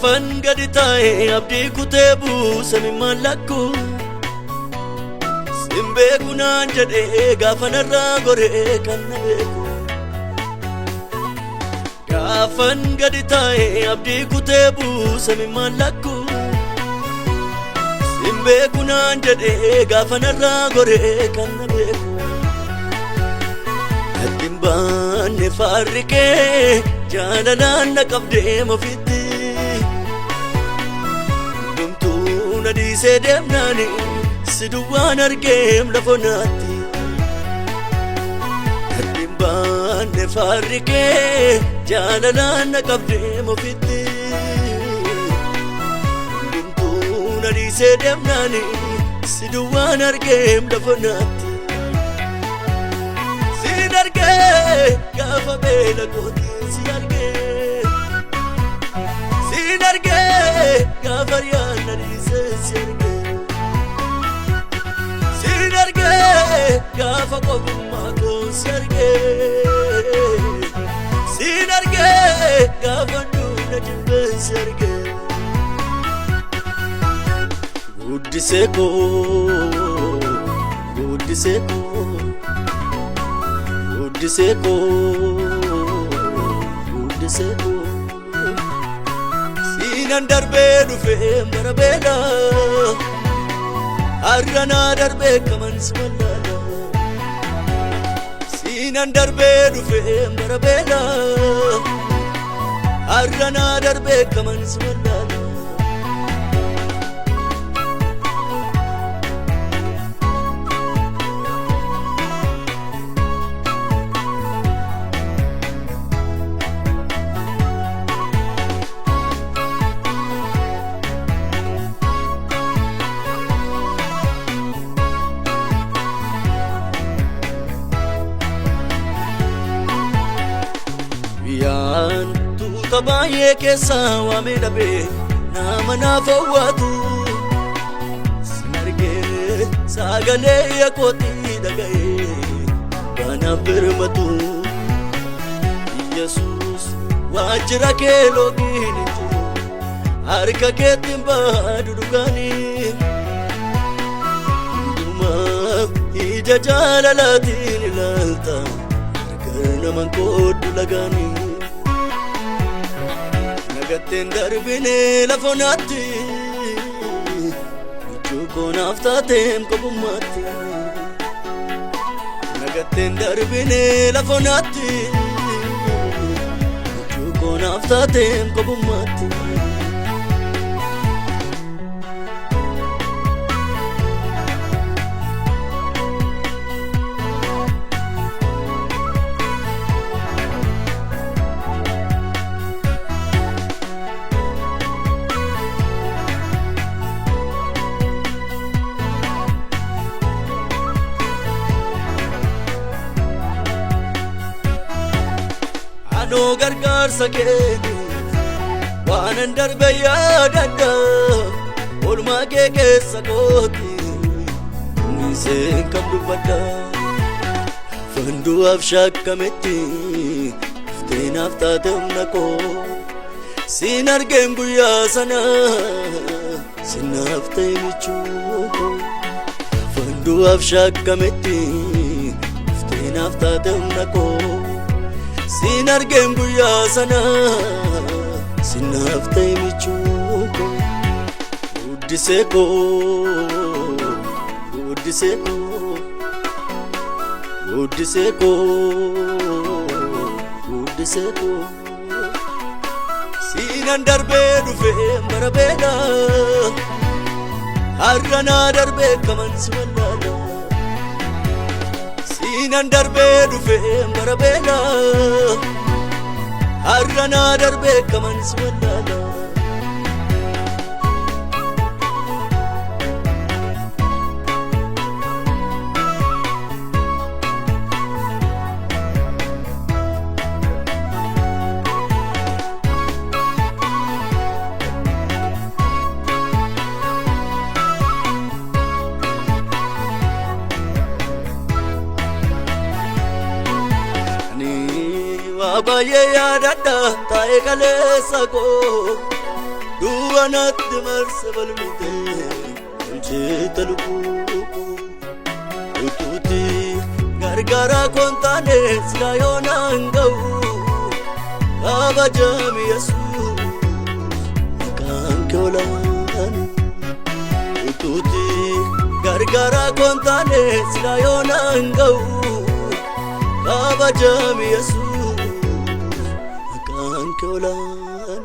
Gaafan gadi taa'ee abdii kutee buuse mimaalakku Simbeeku naan jedhee gaafan irraa goree kan na beeku Gaafan gadi taa'ee abdii kutee buuse mimaalakku Simbeeku naan jedhee gaafan irraa goree kan na beeku Addin baanne faarrikee jaalalaan na qabdee mofitti Dumtuu na dhiisee deemnaani si duwwaan argeem lafonaatti Addin baanne faarrikee jaalalaan na qabdee mofitti Dumtuu na dhiisee deemnaani si duwwaan argeem lafonaatti Gaafa beela gootii si argee Siin argee gaafa riyaanna dhiisee si argee Siin argee gaafa qofummaa koo si argee Siin argee gaafa duuna jibbee si argee Guddisee koo Guddisee koo Guddisee Siinan darbee dhufee bara beela Har'a naa darbee kaman si wallaala Siinan darbee dhufee bara beela Har'a naa darbee kaman si wallaala Tuuta baay'ee keessaa waamee dhabee nama naaf hawwatu Sin argee sagalee yaakootii dhaga'ee waanaaf birmatu Yesuus waajjira kee loogiin hin jiru harka keetiin baadu dhugaanii Hundumaa ija jaalalaatiin ilaalta harka naman kooddu lagaanii Nagateen darbine lafonaatti Michuu koonaaf taateen kophumaatti Nagateen darbine lafonaatti Michuu koonaaf taateen kophumaatti Anoo gargaarsa keeti waanan darbe yaadadha Oolmaa kee keessa kooti niseen kam dubbadha Fandu'aaf shaakkametti ifteenaaf taate humna koo Siin argeen guyyaa sana sinaaf ta'e michuu Fandu'aaf shaakkametti ifteenaaf taate humna koo Siin argeen guyyaa sana sinaaf ta'e michuu Guddisee koo Guddisee koo Guddisee koo Guddisee koo Siinan darbee dhufee bara beela Har'a naa darbee kaman si wallaala Siinan darbee dhufee bara beela Har'a naa darbee kaman si wallaala Baay'ee yaadadha taa'ee kaleessa koo duwanat marsa balmite ulchitaluku ututi gargara kontane sinayona ngau abajam yesus kankolan ututi gargara kontane sinayona ngau abajam yesus kankolan